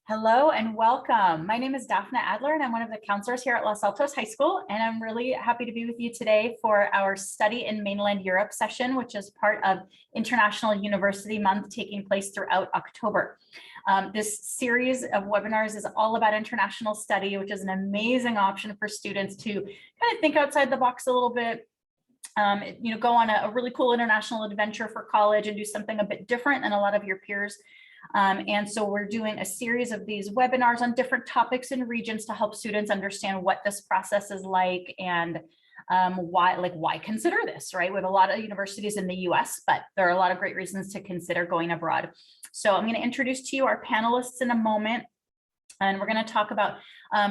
Hello and welcome. My name is Daphne Adler and I'm one of the counselors here at Los Altos High School, and I'm really happy to be with you today for our Study in Mainland Europe session, which is part of International University Month taking place throughout October. This series of webinars is all about international study, which is an amazing option for students to kind of think outside the box a little bit, go on a really cool international adventure for college and do something a bit different than a lot of your peers. And so we're doing a series of these webinars on different topics and regions to help students understand what this process is like and why consider this, right? We have a lot of universities in the US, but there are a lot of great reasons to consider going abroad. So I'm going to introduce to you our panelists in a moment, and we're going to talk about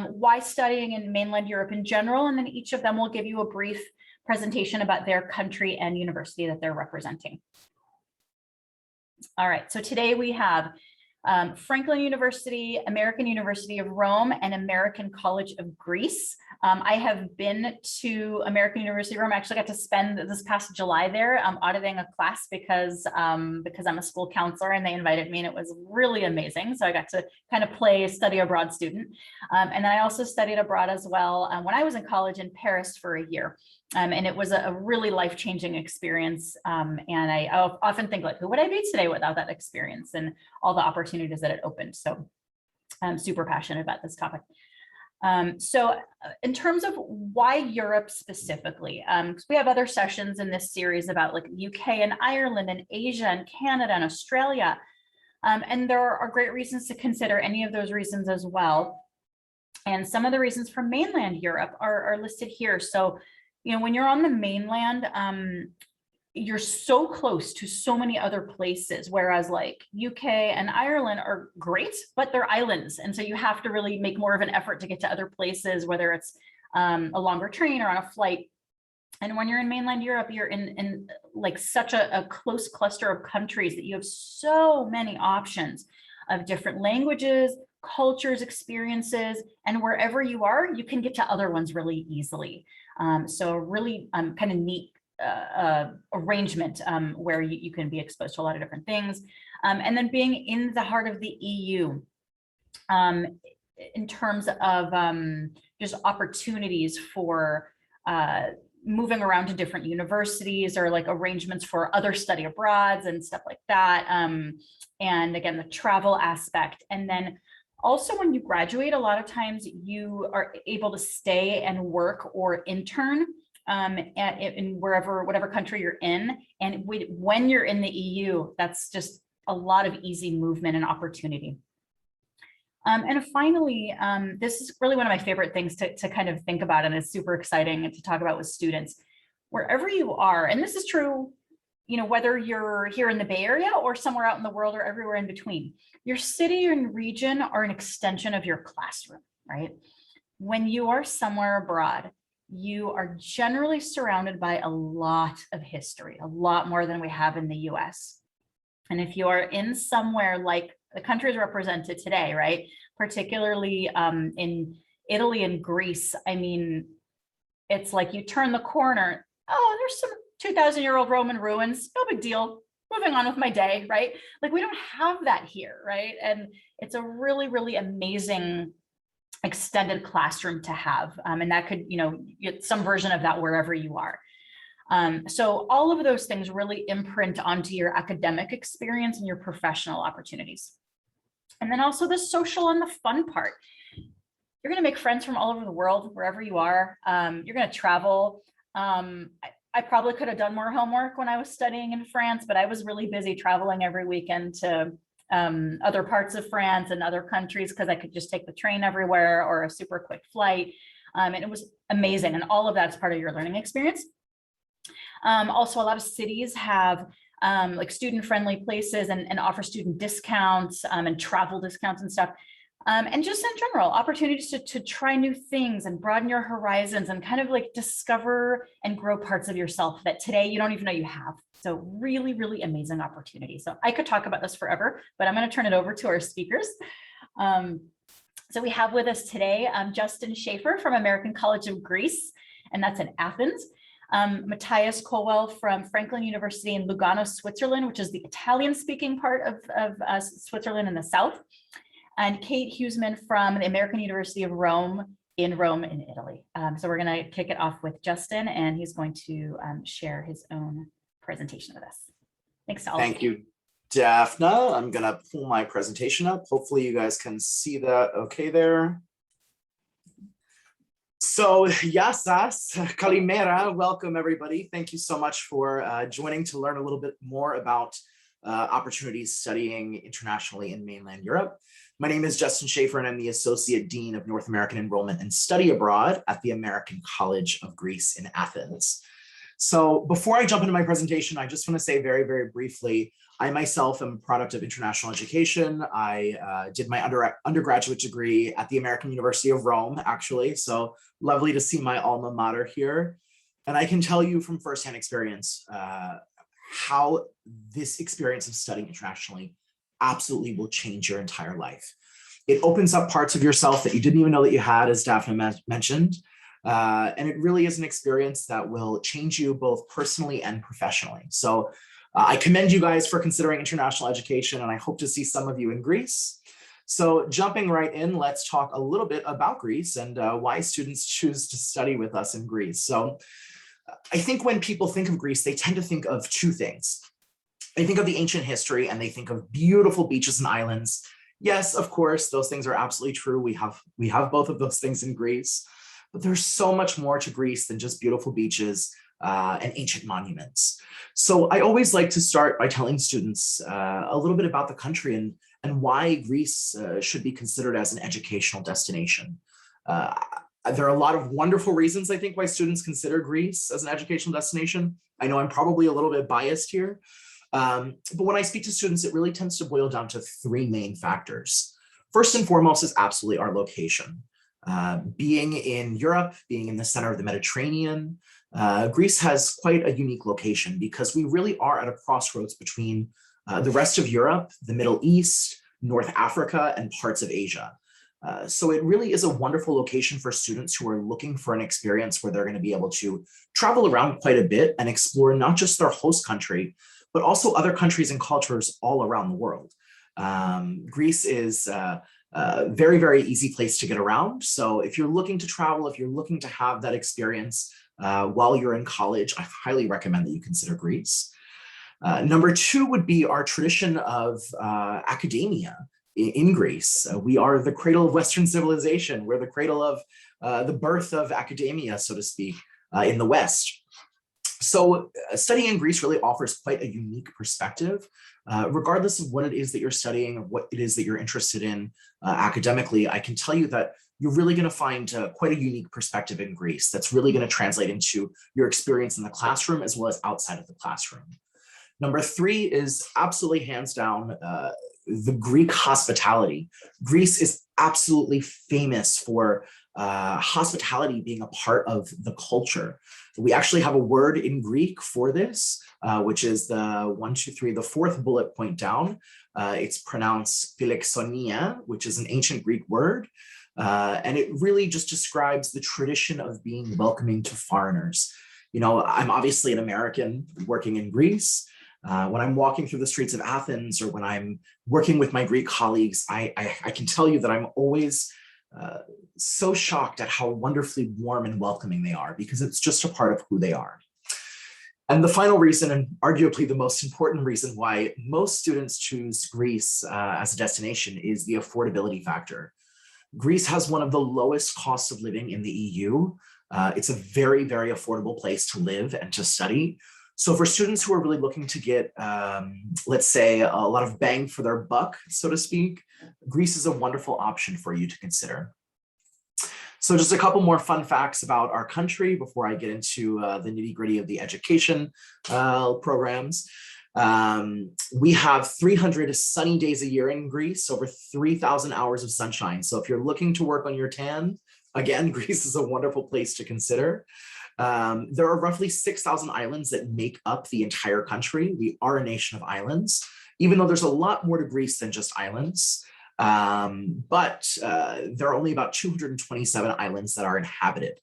why studying in mainland Europe in general, and then each of them will give you a brief presentation about their country and university that they're representing. All right, so today we have Franklin University, American University of Rome, and American College of Greece. I have been to American University of Rome. I actually got to spend this past July there auditing a class because I'm a school counselor and they invited me, and it was really amazing. So I got to kind of play study abroad student. And then I also studied abroad as well when I was in college in Paris for a year. And it was a really life-changing experience. And I often think, like, who would I be today without that experience and all the opportunities that it opened? So I'm super passionate about this topic. So in terms of why Europe specifically, because we have other sessions in this series about like UK and Ireland and Asia and Canada and Australia. And there are great reasons to consider any of those reasons as well. And some of the reasons for mainland Europe are listed here. So when you're on the mainland, you're so close to so many other places, whereas like UK and Ireland are great, but they're islands. And so you have to really make more of an effort to get to other places, whether it's a longer train or on a flight. And when you're in mainland Europe, you're in like such a close cluster of countries that you have so many options of different languages, cultures, experiences, and wherever you are, you can get to other ones really easily. So really kind of neat arrangement where you can be exposed to a lot of different things. And then being in the heart of the EU in terms of just opportunities for moving around to different universities or like arrangements for other study abroads and stuff like that. And again, the travel aspect. And then also when you graduate, a lot of times you are able to stay and work or intern in whatever country you're in. And when you're in the EU, that's just a lot of easy movement and opportunity. And finally, this is really one of my favorite things to kind of think about, and it's super exciting to talk about with students. Wherever you are, and this is true, whether you're here in the Bay Area or somewhere out in the world or everywhere in between, your city and region are an extension of your classroom, right? When you are somewhere abroad, you are generally surrounded by a lot of history, a lot more than we have in the US. And if you are in somewhere like the countries represented today, right, particularly in Italy and Greece, I mean, it's like you turn the corner, oh, there's some 2,000-year-old Roman ruins, no big deal, moving on with my day, right? Like we don't have that here, right? And it's a really, really amazing extended classroom to have. And that could, get some version of that wherever you are. So all of those things really imprint onto your academic experience and your professional opportunities. And then also the social and the fun part. You're going to make friends from all over the world, wherever you are. You're going to travel. I probably could have done more homework when I was studying in France, but I was really busy traveling every weekend to other parts of France and other countries because I could just take the train everywhere or a super quick flight. And it was amazing. And all of that's part of your learning experience. Also, a lot of cities have like student-friendly places and offer student discounts and travel discounts and stuff. And just in general, opportunities to try new things and broaden your horizons and kind of like discover and grow parts of yourself that today you don't even know you have. So really, really amazing opportunity. So I could talk about this forever, but I'm going to turn it over to our speakers. So we have with us today Justin Schaefer from American College of Greece, and that's in Athens. Matthias Colwell from Franklin University in Lugano, Switzerland, which is the Italian-speaking part of Switzerland in the south. and Kate Huseman from the American University of Rome in Italy. So we're going to kick it off with Justin, and he's going to share his own presentation with us. Thanks to all. Thank you, Daphne. I'm going to pull my presentation up. Hopefully you guys can see that okay there. So, Yassas, Kalimera, welcome everybody. Thank you so much for joining to learn a little bit more about opportunities studying internationally in mainland Europe. My name is Justin Schaefer, and I'm the Associate Dean of North American Enrollment and Study Abroad at the American College of Greece in Athens. So before I jump into my presentation, I just want to say very, very briefly, I myself am a product of international education. I did my undergraduate degree at the American University of Rome, actually. So lovely to see my alma mater here. And I can tell you from firsthand experience how this experience of studying internationally absolutely will change your entire life. It opens up parts of yourself that you didn't even know that you had, as Daphne mentioned. And it really is an experience that will change you both personally and professionally. So I commend you guys for considering international education, and I hope to see some of you in Greece. So jumping right in, let's talk a little bit about Greece and why students choose to study with us in Greece. So I think when people think of Greece, they tend to think of two things. They think of the ancient history and they think of beautiful beaches and islands. Yes, of course, those things are absolutely true. We have both of those things in Greece, but there's so much more to Greece than just beautiful beaches and ancient monuments. So I always like to start by telling students a little bit about the country and why Greece should be considered as an educational destination. There are a lot of wonderful reasons, I think, why students consider Greece as an educational destination. I know I'm probably a little bit biased here, but when I speak to students, it really tends to boil down to three main factors. First and foremost is absolutely our location. Being in Europe, being in the center of the Mediterranean, Greece has quite a unique location because we really are at a crossroads between the rest of Europe, the Middle East, North Africa, and parts of Asia. So it really is a wonderful location for students who are looking for an experience where they're going to be able to travel around quite a bit and explore not just their host country, but also other countries and cultures all around the world. Greece is a very, very easy place to get around. So if you're looking to travel, if you're looking to have that experience while you're in college, I highly recommend that you consider Greece. Number two would be our tradition of academia in Greece. We are the cradle of Western civilization. We're the cradle of the birth of academia, so to speak, in the West. So studying in Greece really offers quite a unique perspective, regardless of what it is that you're studying or what it is that you're interested in academically. I can tell you that you're really going to find quite a unique perspective in Greece that's really going to translate into your experience in the classroom as well as outside of the classroom. Number three is absolutely hands down the Greek hospitality. Greece is absolutely famous for hospitality being a part of the culture. We actually have a word in Greek for this, which is the fourth bullet point down. It's pronounced philoxenia, which is an ancient Greek word. And it really just describes the tradition of being welcoming to foreigners. You know, I'm obviously an American working in Greece. When I'm walking through the streets of Athens or when I'm working with my Greek colleagues, I can tell you that I'm always so shocked at how wonderfully warm and welcoming they are, because it's just a part of who they are. And the final reason, and arguably the most important reason why most students choose Greece as a destination, is the affordability factor. Greece has one of the lowest costs of living in the EU. It's a very, very affordable place to live and to study. So for students who are really looking to get, let's say, a lot of bang for their buck, so to speak, Greece is a wonderful option for you to consider. So just a couple more fun facts about our country before I get into the nitty-gritty of the education programs. We have 300 sunny days a year in Greece, over 3,000 hours of sunshine. So if you're looking to work on your tan, again, Greece is a wonderful place to consider. There are roughly 6,000 islands that make up the entire country. We are a nation of islands, even though there's a lot more to Greece than just islands. But there are only about 227 islands that are inhabited.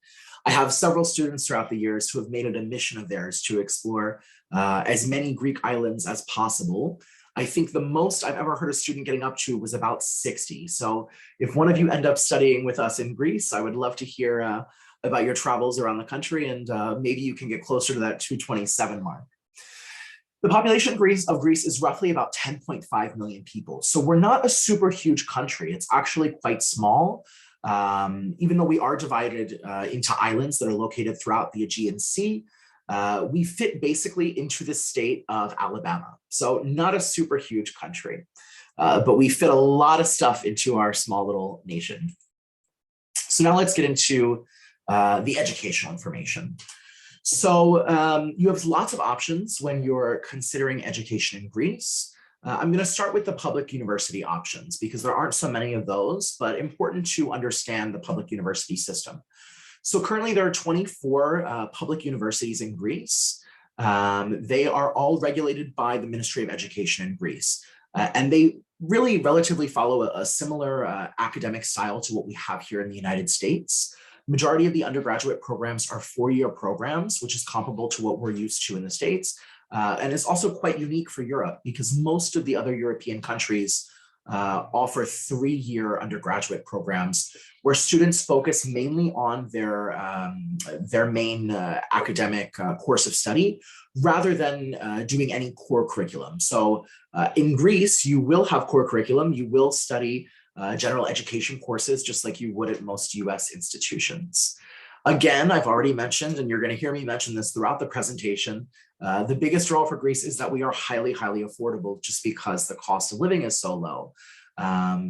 I have several students throughout the years who have made it a mission of theirs to explore as many Greek islands as possible. I think the most I've ever heard a student getting up to was about 60. So if one of you end up studying with us in Greece, I would love to hear about your travels around the country, and maybe you can get closer to that 227 mark. The population of Greece is roughly about 10.5 million people. So we're not a super huge country. It's actually quite small, even though we are divided into islands that are located throughout the Aegean Sea. We fit basically into the state of Alabama. So not a super huge country, but we fit a lot of stuff into our small little nation. So now let's get into the educational information. So you have lots of options when you're considering education in Greece. I'm going to start with the public university options because there aren't so many of those, but important to understand the public university system. So currently there are 24 public universities in Greece. They are all regulated by the Ministry of Education in Greece. And they really relatively follow a similar academic style to what we have here in the United States. Majority of the undergraduate programs are four-year programs, which is comparable to what we're used to in the States. And it's also quite unique for Europe because most of the other European countries offer three-year undergraduate programs where students focus mainly on their main academic course of study rather than doing any core curriculum. So in Greece, you will have core curriculum. You will study general education courses, just like you would at most US institutions. Again, I've already mentioned, and you're going to hear me mention this throughout the presentation, the biggest draw for Greece is that we are highly, highly affordable just because the cost of living is so low.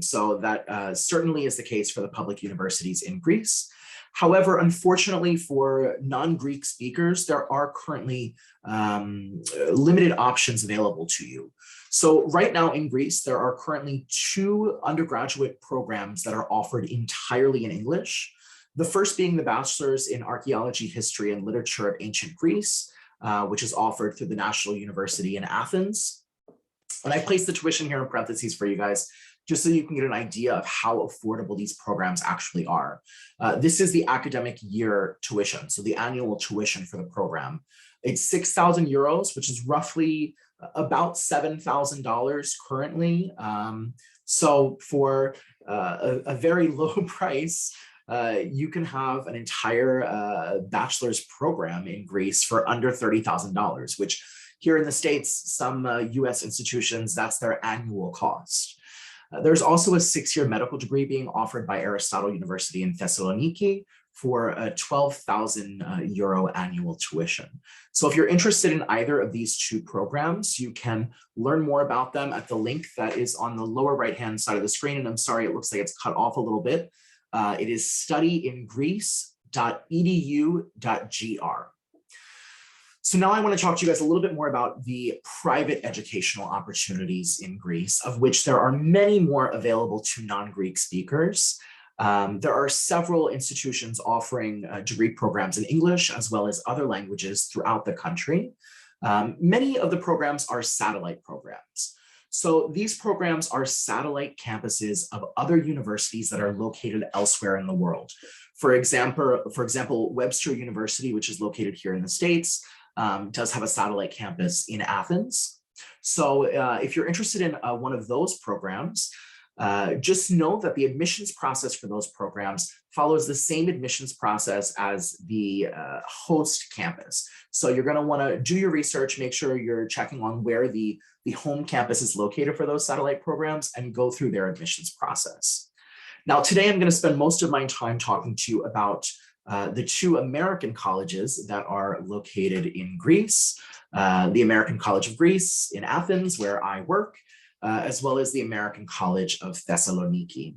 So that certainly is the case for the public universities in Greece. However, unfortunately for non-Greek speakers, there are currently limited options available to you. So right now in Greece, there are currently 2 undergraduate programs that are offered entirely in English. The first being the Bachelor's in Archaeology, History, and Literature of Ancient Greece, which is offered through the National University in Athens. And I placed the tuition here in parentheses for you guys, just so you can get an idea of how affordable these programs actually are. This is the academic year tuition, so the annual tuition for the program. It's 6,000 euros, which is roughly about $7,000 currently. So for a very low price, you can have an entire bachelor's program in Greece for under $30,000, which here in the States, some US institutions, that's their annual cost. There's also a 6-year medical degree being offered by Aristotle University in Thessaloniki for a 12,000 euro annual tuition. So if you're interested in either of these 2 programs, you can learn more about them at the link that is on the lower right-hand side of the screen. And I'm sorry, it looks like it's cut off a little bit. It is studyingreece.edu.gr. So now I want to talk to you guys a little bit more about the private educational opportunities in Greece, of which there are many more available to non-Greek speakers. There are several institutions offering degree programs in English as well as other languages throughout the country. Many of the programs are satellite programs. So these programs are satellite campuses of other universities that are located elsewhere in the world. For example, Webster University, which is located here in the States, does have a satellite campus in Athens. So if you're interested in one of those programs, just know that the admissions process for those programs follows the same admissions process as the host campus. So you're going to want to do your research, make sure you're checking on where the home campus is located for those satellite programs and go through their admissions process. Now, today I'm going to spend most of my time talking to you about the 2 American colleges that are located in Greece, the American College of Greece in Athens, where I work, as well as the American College of Thessaloniki.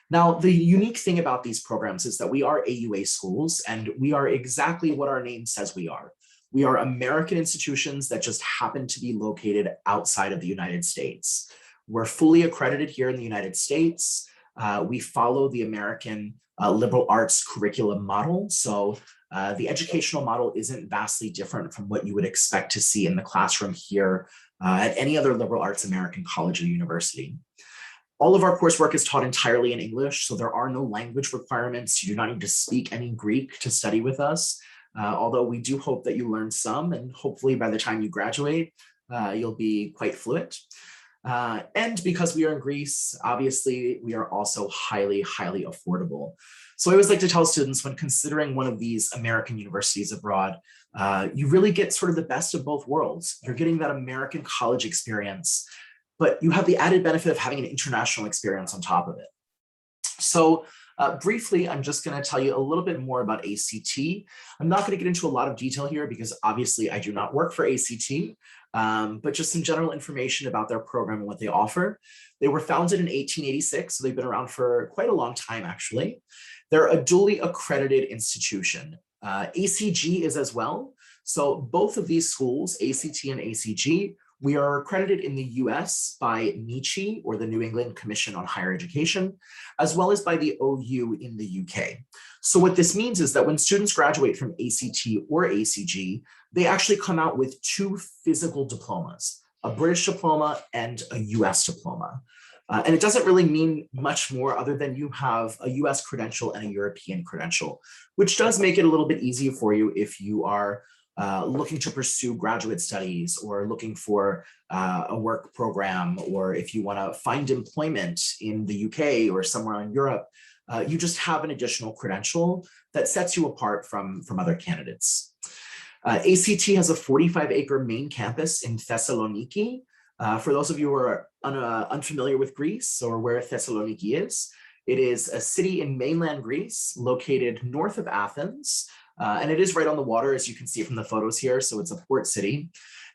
Now, the unique thing about these programs is that we are AUA schools, and we are exactly what our name says we are. We are American institutions that just happen to be located outside of the United States. We're fully accredited here in the United States. We follow the American liberal arts curriculum model. So the educational model isn't vastly different from what you would expect to see in the classroom here at any other liberal arts American college or university. All of our coursework is taught entirely in English, so there are no language requirements. You do not need to speak any Greek to study with us, although we do hope that you learn some, and hopefully by the time you graduate, you'll be quite fluent. And because we are in Greece, obviously, we are also highly, highly affordable. So I always like to tell students when considering one of these American universities abroad, you really get sort of the best of both worlds. You're getting that American college experience, but you have the added benefit of having an international experience on top of it. So briefly, I'm just going to tell you a little bit more about ACT. I'm not going to get into a lot of detail here because obviously I do not work for ACT, but just some general information about their program and what they offer. They were founded in 1886, so they've been around for quite a long time, actually. They're a duly accredited institution. ACG is as well. So both of these schools, ACT and ACG, we are accredited in the US by NICHE, or the New England Commission on Higher Education, as well as by the OU in the UK. So what this means is that when students graduate from ACT or ACG, they actually come out with two physical diplomas, a British diploma and a US diploma. And it doesn't really mean much more other than you have a US credential and a European credential, which does make it a little bit easier for you if you are looking to pursue graduate studies or looking for a work program, or if you want to find employment in the UK or somewhere in Europe, you just have an additional credential that sets you apart from other candidates. ACT has a 45-acre main campus in Thessaloniki. For those of you who are unfamiliar with Greece or where Thessaloniki is, it is a city in mainland Greece located north of Athens. And it is right on the water, as you can see from the photos here. So it's a port city.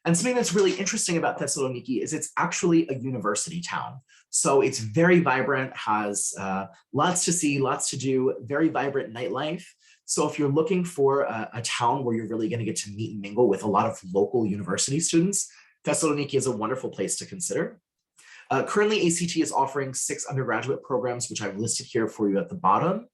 And something that's really interesting about Thessaloniki is it's actually a university town. So it's very vibrant, has lots to see, lots to do, very vibrant nightlife. So if you're looking for a town where you're really going to get to meet and mingle with a lot of local university students, Thessaloniki is a wonderful place to consider. Currently, ACT is offering 6 undergraduate programs, which I've listed here for you at the bottom.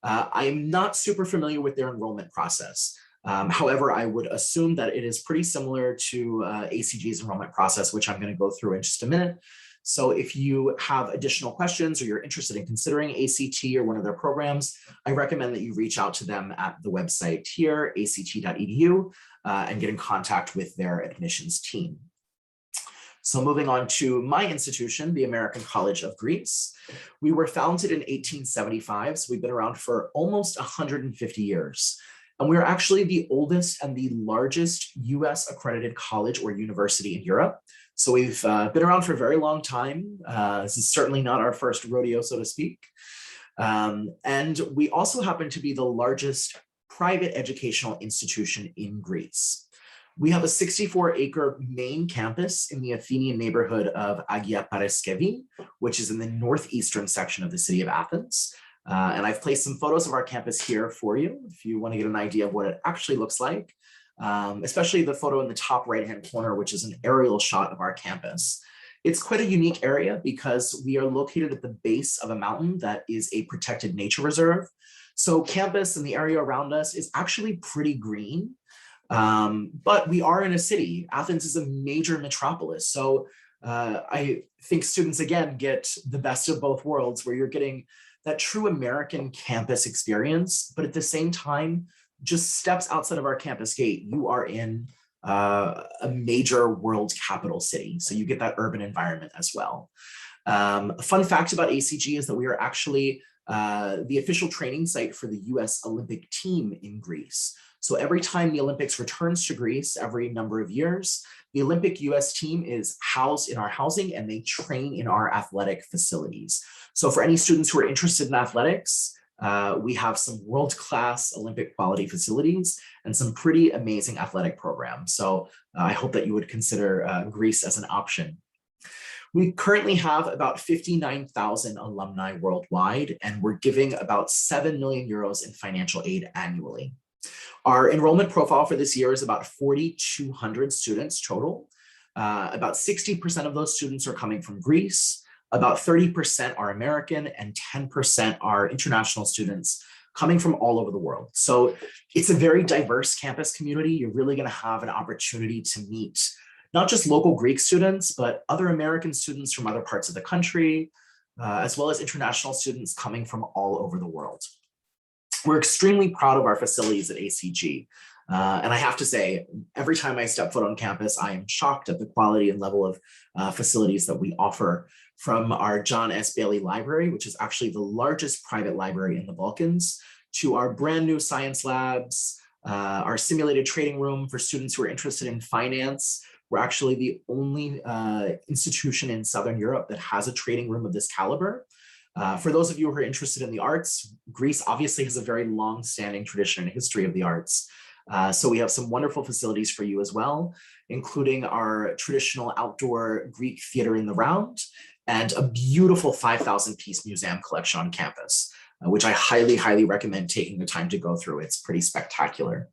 I'm not super familiar with their enrollment process. However, I would assume that it is pretty similar to ACG's enrollment process, which I'm going to go through in just a minute. So if you have additional questions or you're interested in considering ACT or one of their programs, I recommend that you reach out to them at the website here, act.edu, and get in contact with their admissions team. So moving on to my institution, the American College of Greece. We were founded in 1875, so we've been around for almost 150 years. And we're actually the oldest and the largest US accredited college or university in Europe. So we've been around for a very long time. This is certainly not our first rodeo, so to speak. And we also happen to be the largest private educational institution in Greece. We have a 64-acre main campus in the Athenian neighborhood of Agia Paraskevi, which is in the northeastern section of the city of Athens. And I've placed some photos of our campus here for you, if you want to get an idea of what it actually looks like, especially the photo in the top right-hand corner, which is an aerial shot of our campus. It's quite a unique area because we are located at the base of a mountain that is a protected nature reserve. So campus and the area around us is actually pretty green. But we are in a city. Athens is a major metropolis. So I think students, again, get the best of both worlds, where you're getting that true American campus experience, but at the same time, just steps outside of our campus gate, you are in a major world capital city. So you get that urban environment as well. A fun fact about ACG is that we are actually the official training site for the US Olympic team in Greece. So every time the Olympics returns to Greece every number of years, the Olympic US team is housed in our housing and they train in our athletic facilities. So for any students who are interested in athletics, we have some world-class Olympic quality facilities and some pretty amazing athletic programs. So I hope that you would consider Greece as an option. We currently have about 59,000 alumni worldwide, and we're giving about 7 million euros in financial aid annually. Our enrollment profile for this year is about 4,200 students total. About 60% of those students are coming from Greece, about 30% are American, and 10% are international students coming from all over the world. So it's a very diverse campus community. You're really going to have an opportunity to meet not just local Greek students, but other American students from other parts of the country, as well as international students coming from all over the world. We're extremely proud of our facilities at ACG. And I have to say, every time I step foot on campus, I am shocked at the quality and level of facilities that we offer, from our John S. Bailey Library, which is actually the largest private library in the Balkans, to our brand new science labs, our simulated trading room for students who are interested in finance. We're actually the only institution in Southern Europe that has a trading room of this caliber. For those of you who are interested in the arts, Greece obviously has a very long-standing tradition and history of the arts. So we have some wonderful facilities for you as well, including our traditional outdoor Greek theater in the round and a beautiful 5,000-piece museum collection on campus, which I highly, highly recommend taking the time to go through. It's pretty spectacular.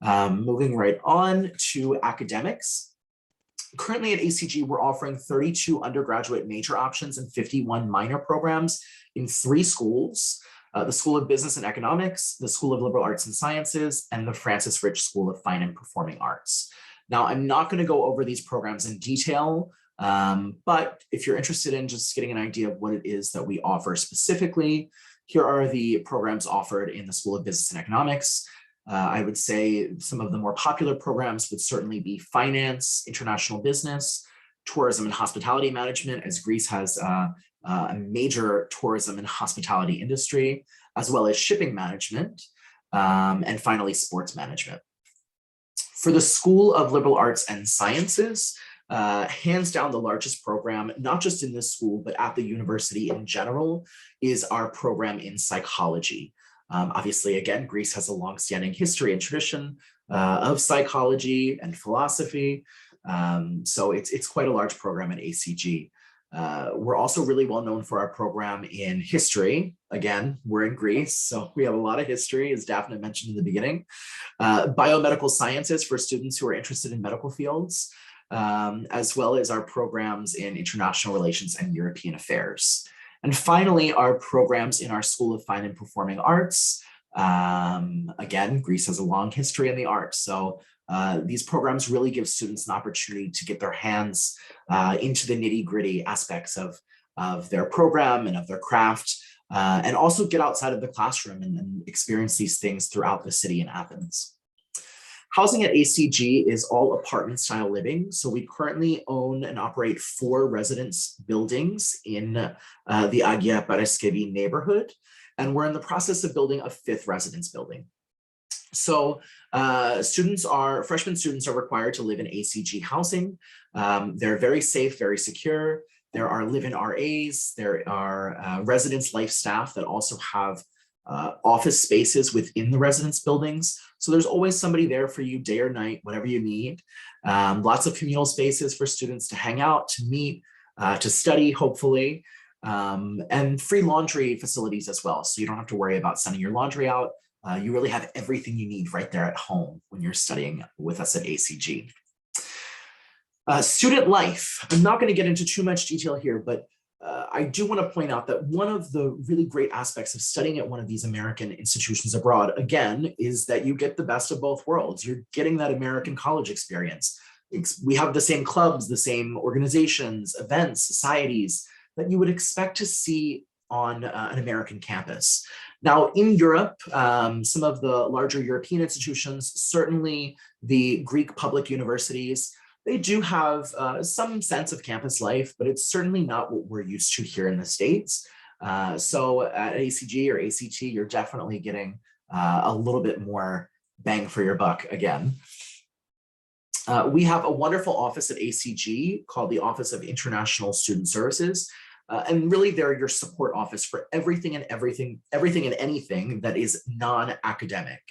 Moving right on to academics. Currently at ACG, we're offering 32 undergraduate major options and 51 minor programs in 3 schools: the School of Business and Economics, the School of Liberal Arts and Sciences, and the Francis Rich School of Fine and Performing Arts. Now, I'm not going to go over these programs in detail, but if you're interested in just getting an idea of what it is that we offer specifically, here are the programs offered in the School of Business and Economics. I would say some of the more popular programs would certainly be finance, international business, tourism and hospitality management, as Greece has a major tourism and hospitality industry, as well as shipping management, and finally sports management. For the School of Liberal Arts and Sciences, hands down the largest program, not just in this school, but at the university in general, is our program in psychology. Obviously, again, Greece has a long-standing history and tradition of psychology and philosophy. So it's quite a large program at ACG. We're also really well known for our program in history. Again, we're in Greece, so we have a lot of history, as Daphne mentioned in the beginning. Biomedical sciences for students who are interested in medical fields, as well as our programs in international relations and European affairs. And finally, our programs in our School of Fine and Performing Arts. Again, Greece has a long history in the arts, so these programs really give students an opportunity to get their hands into the nitty-gritty aspects of their program and of their craft, and also get outside of the classroom and experience these things throughout the city in Athens. Housing at ACG is all apartment-style living, so we currently own and operate 4 residence buildings in the Agia Paraskevi neighborhood, and we're in the process of building a 5th residence building. So freshman students are required to live in ACG housing. They're very safe, very secure. There are live-in RAs, there are residence life staff that also have office spaces within the residence buildings. So there's always somebody there for you day or night, whatever you need. Lots of communal spaces for students to hang out, to meet, to study, hopefully, and free laundry facilities as well. So you don't have to worry about sending your laundry out. You really have everything you need right there at home when you're studying with us at ACG. Student life. I'm not going to get into too much detail here, but I do want to point out that one of the really great aspects of studying at one of these American institutions abroad, again, is that you get the best of both worlds. You're getting that American college experience. We have the same clubs, the same organizations, events, societies that you would expect to see on an American campus. Now, in Europe, some of the larger European institutions, certainly the Greek public universities, they do have some sense of campus life, but it's certainly not what we're used to here in the States. So at ACG or ACT, you're definitely getting a little bit more bang for your buck again. We have a wonderful office at ACG called the Office of International Student Services. And really they're your support office for everything and anything that is non-academic.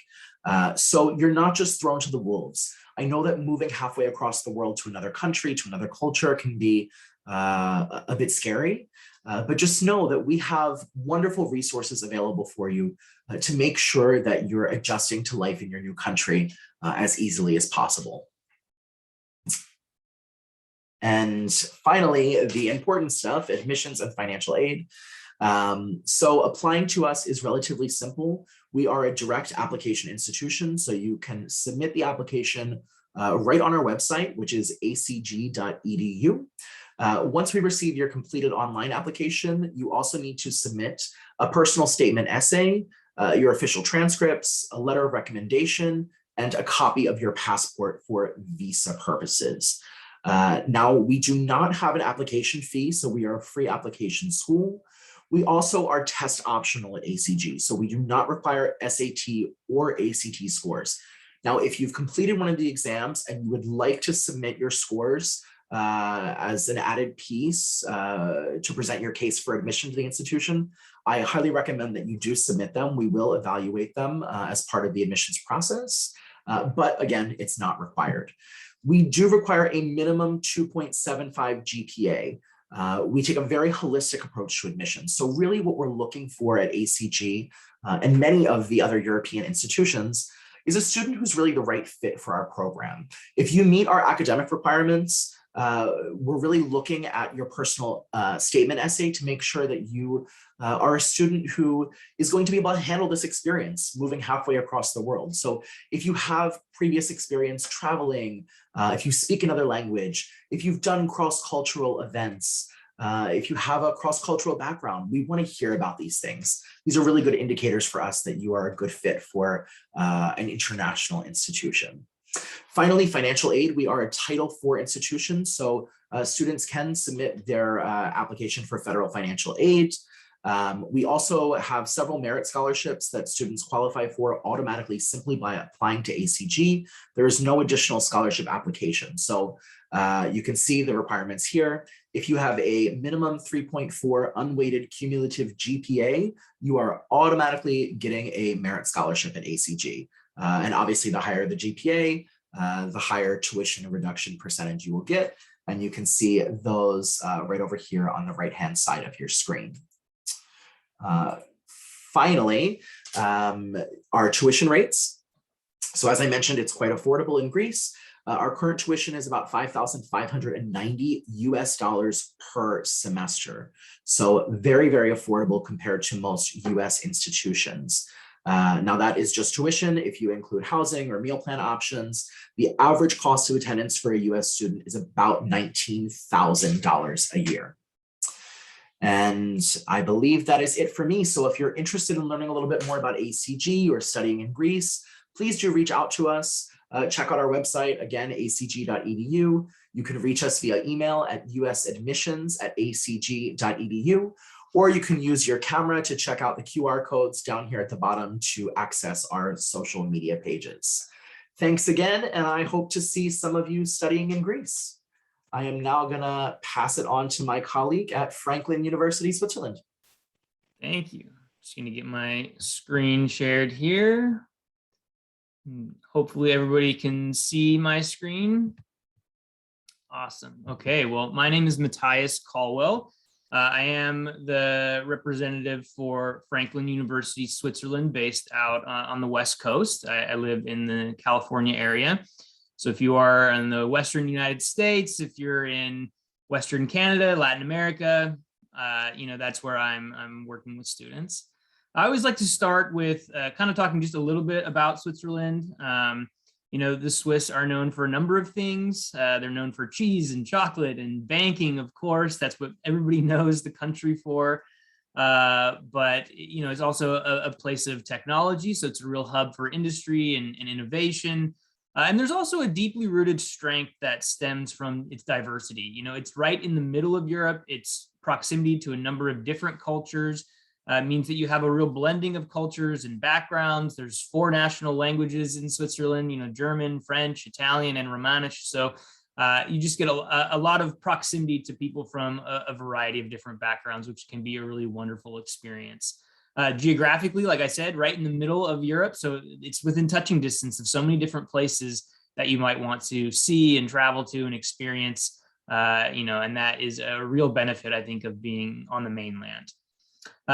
So you're not just thrown to the wolves. I know that moving halfway across the world to another country, to another culture can be a bit scary, but just know that we have wonderful resources available for you to make sure that you're adjusting to life in your new country as easily as possible. And finally, the important stuff, admissions and financial aid. So applying to us is relatively simple. We are a direct application institution, so you can submit the application right on our website, which is acg.edu. Once we receive your completed online application, you also need to submit a personal statement essay, your official transcripts, a letter of recommendation, and a copy of your passport for visa purposes. Now, we do not have an application fee, so we are a free application school. We also are test optional at ACG, so we do not require SAT or ACT scores. Now, if you've completed one of the exams and you would like to submit your scores as an added piece to present your case for admission to the institution, I highly recommend that you do submit them. We will evaluate them as part of the admissions process, but again, it's not required. We do require a minimum 2.75 GPA. We take a very holistic approach to admissions. So really what we're looking for at ACG and many of the other European institutions is a student who's really the right fit for our program. If you meet our academic requirements, we're really looking at your personal statement essay to make sure that you are a student who is going to be able to handle this experience moving halfway across the world. So if you have previous experience traveling, if you speak another language, if you've done cross-cultural events, if you have a cross-cultural background, we want to hear about these things. These are really good indicators for us that you are a good fit for an international institution. Finally, financial aid. We are a Title IV institution, so students can submit their application for federal financial aid. We also have several merit scholarships that students qualify for automatically simply by applying to ACG. There is no additional scholarship application. So you can see the requirements here. If you have a minimum 3.4 unweighted cumulative GPA, you are automatically getting a merit scholarship at ACG. And obviously the higher the GPA, the higher tuition reduction percentage you will get. And you can see those right over here on the right-hand side of your screen. Finally, our tuition rates. So as I mentioned, it's quite affordable in Greece. Our current tuition is about $5,590 US per semester. So very, very affordable compared to most US institutions. Now that is just tuition. If you include housing or meal plan options, the average cost of attendance for a US student is about $19,000 a year. And I believe that is it for me. So if you're interested in learning a little bit more about ACG or studying in Greece, please do reach out to us. Check out our website, again, acg.edu. You can reach us via email at usadmissions@acg.edu, or you can use your camera to check out the QR codes down here at the bottom to access our social media pages. Thanks again, and I hope to see some of you studying in Greece. I am now gonna pass it on to my colleague at Franklin University, Switzerland. Thank you. Just gonna get my screen shared here. Hopefully everybody can see my screen. Awesome. Okay, well, my name is Matthias Caldwell. I am the representative for Franklin University, Switzerland, based out on the West Coast. I live in the California area. So if you are in the Western United States, if you're in Western Canada, Latin America, that's where I'm working with students. I always like to start with kind of talking just a little bit about Switzerland. The Swiss are known for a number of things. They're known for cheese and chocolate and banking, of course. That's what everybody knows the country for. But it's also a place of technology. So it's a real hub for industry and innovation. And there's also a deeply rooted strength that stems from its diversity. It's right in the middle of Europe. Its proximity to a number of different cultures means that you have a real blending of cultures and backgrounds. There's 4 national languages in Switzerland, German, French, Italian, and Romanish. So you just get a lot of proximity to people from a variety of different backgrounds, which can be a really wonderful experience. Geographically, like I said, right in the middle of Europe. So it's within touching distance of so many different places that you might want to see and travel to and experience, and that is a real benefit, I think, of being on the mainland.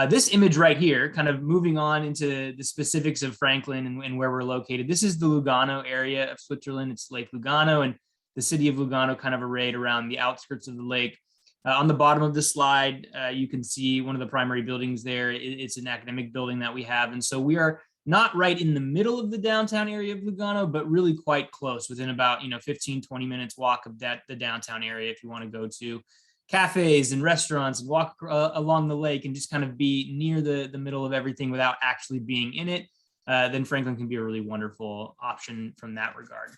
This image right here, kind of moving on into the specifics of Franklin and where we're located. This is the Lugano area of Switzerland. It's Lake Lugano, and the city of Lugano kind of arrayed around the outskirts of the lake. On the bottom of the slide, you can see one of the primary buildings there. It's an academic building that we have. And so we are not right in the middle of the downtown area of Lugano, but really quite close, within about 15, 20 minutes walk of the downtown area if you want to go to cafes and restaurants and walk along the lake and just kind of be near the middle of everything without actually being in it. then Franklin can be a really wonderful option from that regard.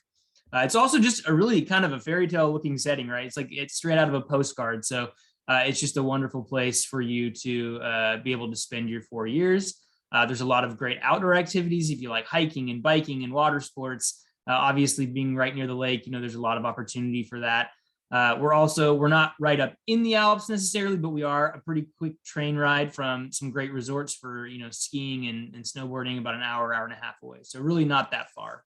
It's also just a really kind of a fairy tale looking setting, right? It's like it's straight out of a postcard. So it's just a wonderful place for you to be able to spend your 4 years. There's a lot of great outdoor activities if you like hiking and biking and water sports. Obviously, being right near the lake, there's a lot of opportunity for that. We're not right up in the Alps necessarily, but we are a pretty quick train ride from some great resorts for skiing and snowboarding, about an hour and a half away. So really not that far.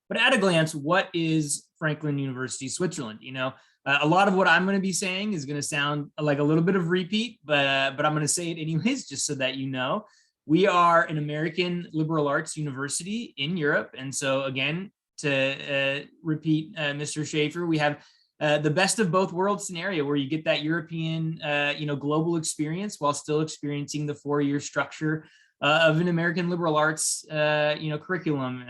But at a glance, what is Franklin University, Switzerland? A lot of what I'm going to be saying is going to sound like a little bit of repeat, but I'm going to say it anyways, just so that you know. We are an American liberal arts university in Europe. And so again, to repeat Mr. Schaefer, we have the best of both worlds scenario where you get that European, global experience while still experiencing the 4-year structure of an American liberal arts, curriculum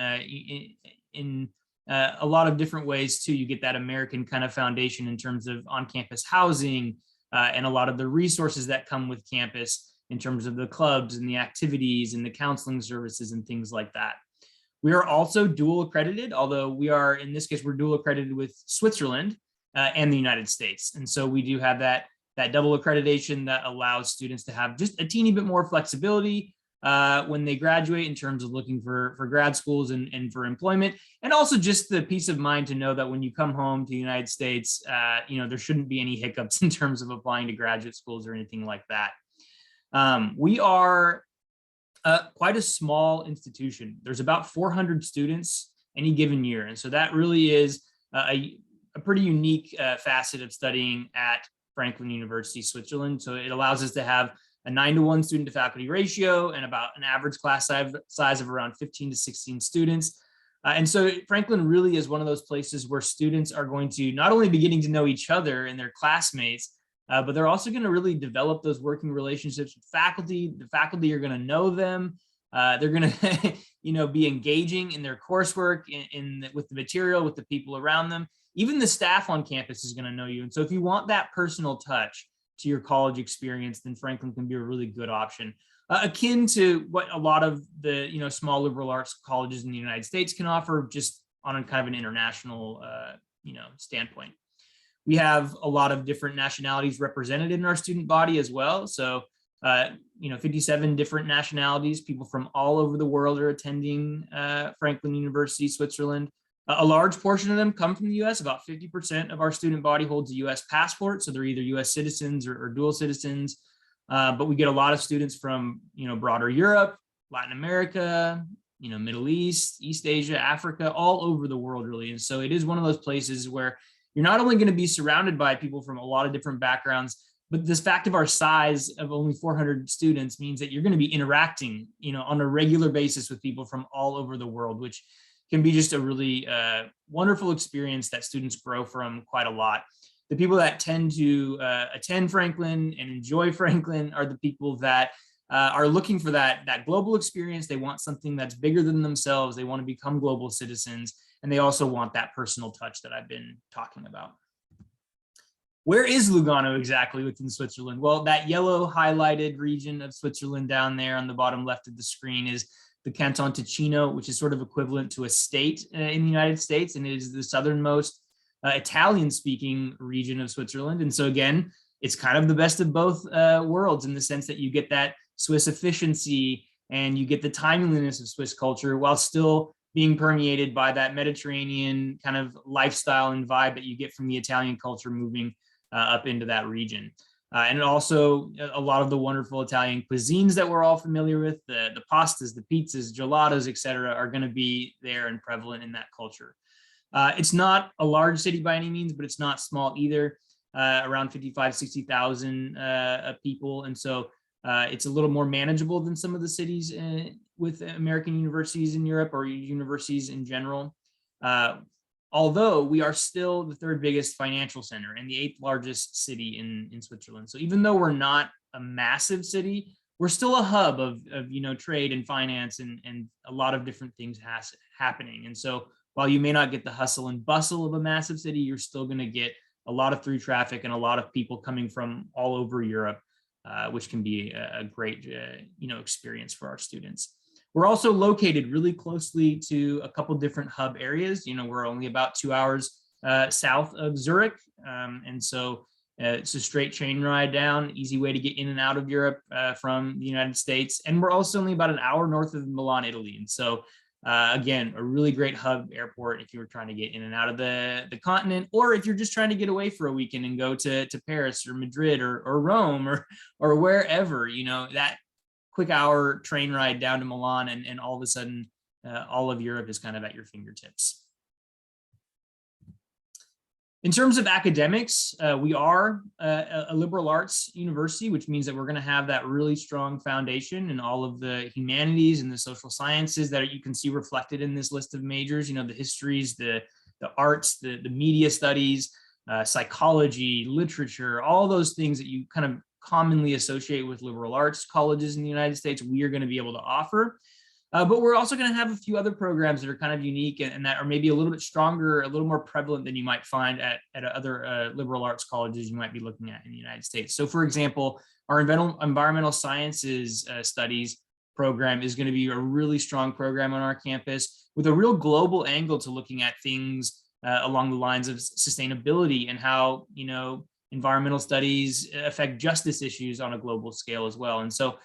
in a lot of different ways too. You get that American kind of foundation in terms of on-campus housing and a lot of the resources that come with campus in terms of the clubs and the activities and the counseling services and things like that. We are also dual accredited, although in this case, we're dual accredited with Switzerland and the United States. And so we do have that double accreditation that allows students to have just a teeny bit more flexibility when they graduate in terms of looking for grad schools and for employment, and also just the peace of mind to know that when you come home to the United States, there shouldn't be any hiccups in terms of applying to graduate schools or anything like that. We are quite a small institution. There's about 400 students any given year. And so that really is a pretty unique facet of studying at Franklin University, Switzerland. So it allows us to have a 9-to-1 student to faculty ratio and about an average class size of around 15 to 16 students. And so Franklin really is one of those places where students are going to not only be getting to know each other and their classmates, but they're also going to really develop those working relationships with faculty. The faculty are going to know them. They're going to, be engaging in their coursework, with the material, with the people around them. Even the staff on campus is going to know you. And so if you want that personal touch to your college experience, then Franklin can be a really good option. Akin to what a lot of the, small liberal arts colleges in the United States can offer, just on a kind of an international, standpoint. We have a lot of different nationalities represented in our student body as well. So, 57 different nationalities, people from all over the world are attending Franklin University, Switzerland. A large portion of them come from the US. About 50% of our student body holds a US passport. So they're either US citizens or dual citizens. But we get a lot of students from, broader Europe, Latin America, Middle East, East Asia, Africa, all over the world, really. And so it is one of those places where you're not only going to be surrounded by people from a lot of different backgrounds, but this fact of our size of only 400 students means that you're going to be interacting, on a regular basis with people from all over the world, which can be just a really wonderful experience that students grow from quite a lot. The people that tend to attend Franklin and enjoy Franklin are the people that are looking for that global experience. They want something that's bigger than themselves. They want to become global citizens. And they also want that personal touch that I've been talking about. Where is Lugano exactly within Switzerland? Well, that yellow highlighted region of Switzerland down there on the bottom left of the screen is the Canton Ticino, which is sort of equivalent to a state in the United States. And it is the southernmost Italian-speaking region of Switzerland. And so again, it's kind of the best of both worlds in the sense that you get that Swiss efficiency and you get the timeliness of Swiss culture while still being permeated by that Mediterranean kind of lifestyle and vibe that you get from the Italian culture moving up into that region. And also a lot of the wonderful Italian cuisines that we're all familiar with, the pastas, the pizzas, gelatos, et cetera, are going to be there and prevalent in that culture. It's not a large city by any means, but it's not small either, around 55, 60,000 people. And so it's a little more manageable than some of the cities with American universities in Europe or universities in general. Although we are still the third biggest financial center and the 8th largest city in Switzerland. So even though we're not a massive city, we're still a hub of trade and finance and a lot of different things happening. And so while you may not get the hustle and bustle of a massive city, you're still going to get a lot of through traffic and a lot of people coming from all over Europe, which can be a great experience for our students. We're also located really closely to a couple different hub areas. We're only about 2 hours south of Zurich. And so it's a straight train ride down, easy way to get in and out of Europe from the United States. And we're also only about an hour north of Milan, Italy. And so again, a really great hub airport if you were trying to get in and out of the continent, or if you're just trying to get away for a weekend and go to Paris or Madrid or Rome or wherever, that quick hour train ride down to Milan, and all of a sudden, all of Europe is kind of at your fingertips. In terms of academics, we are a liberal arts university, which means that we're going to have that really strong foundation in all of the humanities and the social sciences that you can see reflected in this list of majors. The histories, the arts, the media studies, psychology, literature, all those things that you kind of commonly associate with liberal arts colleges in the United States, we are going to be able to offer. But we're also going to have a few other programs that are kind of unique and that are maybe a little bit stronger, a little more prevalent than you might find at other liberal arts colleges you might be looking at in the United States. So for example, our environmental sciences studies program is going to be a really strong program on our campus with a real global angle to looking at things along the lines of sustainability and how, environmental studies affect justice issues on a global scale as well. And so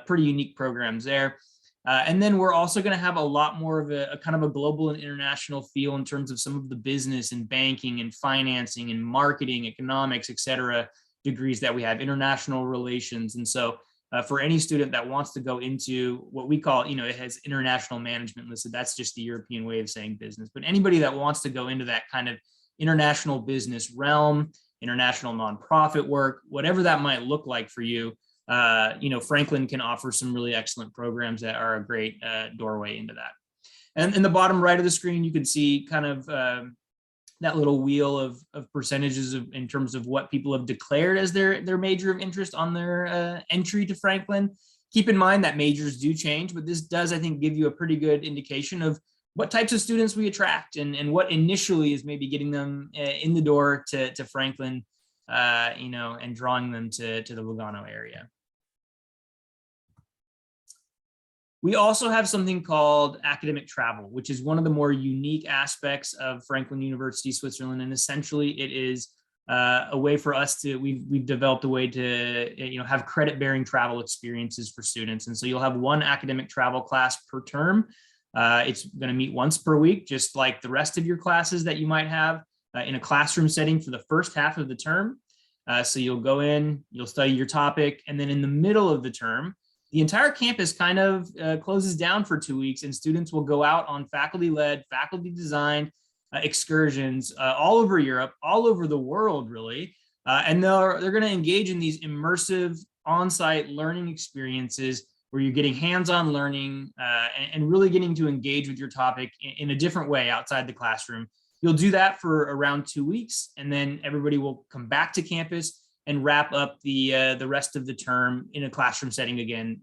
pretty unique programs there. And then we're also going to have a lot more of a kind of a global and international feel in terms of some of the business and banking and financing and marketing, economics, et cetera, degrees that we have, international relations. And so for any student that wants to go into what we call, it has international management listed. That's just the European way of saying business. But anybody that wants to go into that kind of international business realm, international nonprofit work, whatever that might look like for you, Franklin can offer some really excellent programs that are a great doorway into that. And in the bottom right of the screen, you can see kind of that little wheel of percentages in terms of what people have declared as their major of interest on their entry to Franklin. Keep in mind that majors do change, but this does, I think, give you a pretty good indication of what types of students we attract and what initially is maybe getting them in the door to Franklin, and drawing them to the Lugano area. We also have something called academic travel, which is one of the more unique aspects of Franklin University, Switzerland. And essentially it is a way for us to, we've developed a way to, have credit bearing travel experiences for students. And so you'll have one academic travel class per term. It's going to meet once per week, just like the rest of your classes that you might have in a classroom setting for the first half of the term. So you'll go in, you'll study your topic, and then in the middle of the term, the entire campus kind of closes down for 2 weeks, and students will go out on faculty-led, faculty-designed excursions all over Europe, all over the world, really. And they're going to engage in these immersive on-site learning experiences where you're getting hands-on learning and really getting to engage with your topic in a different way outside the classroom. You'll do that for around 2 weeks, and then everybody will come back to campus and wrap up the rest of the term in a classroom setting again,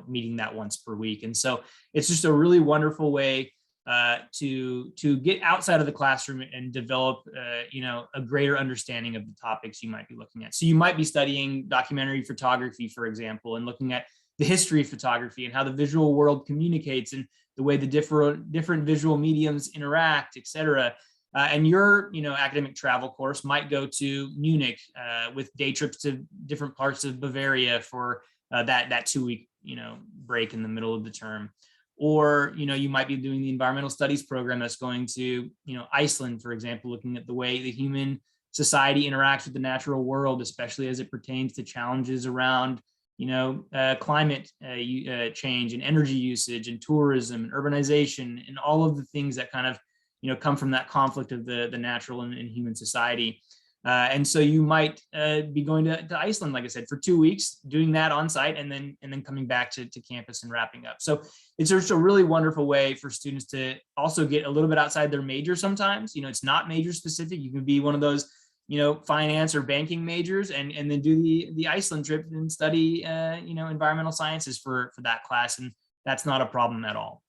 meeting that once per week. And so it's just a really wonderful way to get outside of the classroom and develop, a greater understanding of the topics you might be looking at. So you might be studying documentary photography, for example, and looking at the history of photography and how the visual world communicates and the way the different visual mediums interact, et cetera. And your, academic travel course might go to Munich with day trips to different parts of Bavaria for that 2 week, break in the middle of the term. Or, you might be doing the environmental studies program that's going to, Iceland, for example, looking at the way the human society interacts with the natural world, especially as it pertains to challenges around, climate change and energy usage and tourism and urbanization and all of the things that kind of, come from that conflict of the natural and human society. And so you might be going to Iceland, like I said, for 2 weeks, doing that on site and then coming back to campus and wrapping up. So it's just a really wonderful way for students to also get a little bit outside their major sometimes. It's not major specific. You can be one of those, finance or banking majors and then do the Iceland trip and study, environmental sciences for that class. And that's not a problem at all.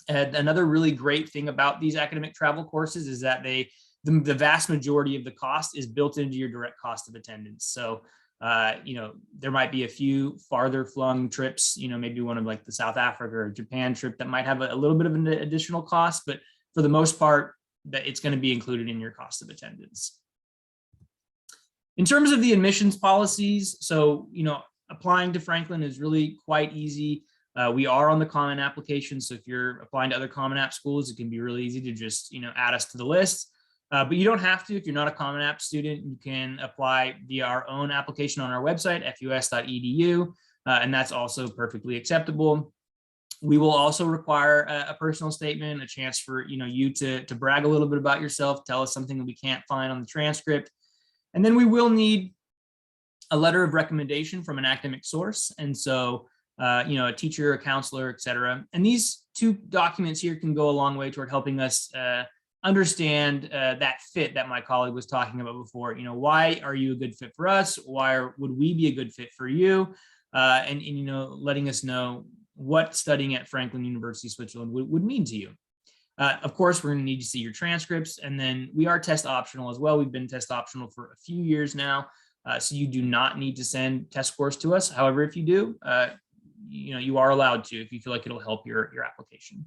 Another really great thing about these academic travel courses is that the vast majority of the cost is built into your direct cost of attendance. So There might be a few farther flung trips, maybe one of like the South Africa or Japan trip that might have a little bit of an additional cost, but for the most part, that it's going to be included in your cost of attendance. In terms of the admissions policies, so, applying to Franklin is really quite easy. We are on the Common application. So if you're applying to other Common App schools, it can be really easy to just, add us to the list. But you don't have to. If you're not a Common App student, you can apply via our own application on our website, fus.edu, and that's also perfectly acceptable. We will also require a personal statement, a chance for you to brag a little bit about yourself, tell us something that we can't find on the transcript. And then we will need a letter of recommendation from an academic source. And so, a teacher, a counselor, et cetera. And these two documents here can go a long way toward helping us understand that fit that my colleague was talking about before. Why are you a good fit for us? Why would we be a good fit for you? And letting us know what studying at Franklin University, Switzerland would mean to you. Of course, we're going to need to see your transcripts, and then we are test optional as well. We've been test optional for a few years now, so you do not need to send test scores to us. However, if you do, you are allowed to if you feel like it'll help your application.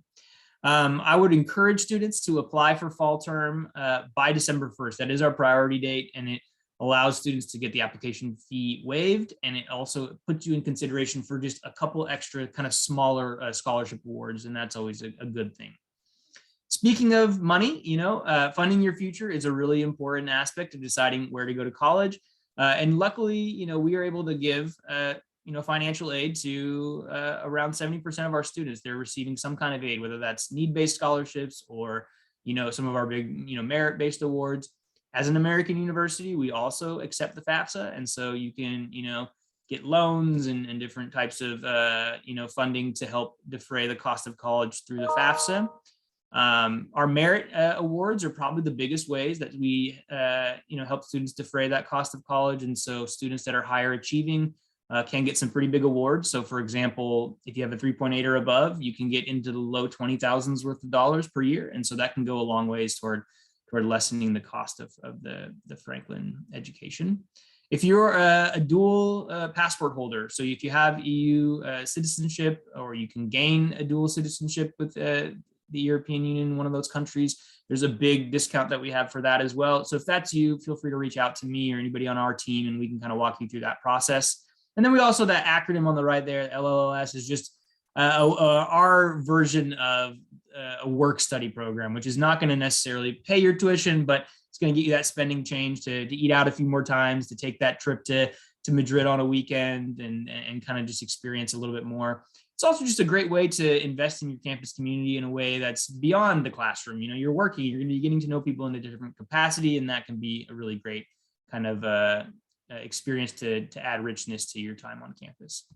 I would encourage students to apply for fall term by December 1st. That is our priority date, and it allows students to get the application fee waived, and it also puts you in consideration for just a couple extra kind of smaller scholarship awards, and that's always a good thing. Speaking of money, funding your future is a really important aspect of deciding where to go to college, and luckily, we are able to give financial aid to around 70% of our students. They're receiving some kind of aid, whether that's need-based scholarships or, some of our big, merit-based awards. As an American university, we also accept the FAFSA. And so you can, get loans and different types of, funding to help defray the cost of college through the FAFSA. Our merit awards are probably the biggest ways that we, help students defray that cost of college. And so students that are higher achieving can get some pretty big awards. So for example, if you have a 3.8 or above, you can get into the low 20,000s worth of dollars per year. And so that can go a long ways toward lessening the cost of the Franklin education. If you're a dual passport holder, so if you have EU citizenship, or you can gain a dual citizenship with the European Union, one of those countries, there's a big discount that we have for that as well. So if that's you, feel free to reach out to me or anybody on our team, and we can kind of walk you through that process. And then we also, that acronym on the right there, LLS, is just our version of a work study program, which is not going to necessarily pay your tuition, but it's going to get you that spending change to eat out a few more times, to take that trip to Madrid on a weekend and kind of just experience a little bit more. It's also just a great way to invest in your campus community in a way that's beyond the classroom. You're working, you're going to be getting to know people in a different capacity, and that can be a really great kind of experience to add richness to your time on campus.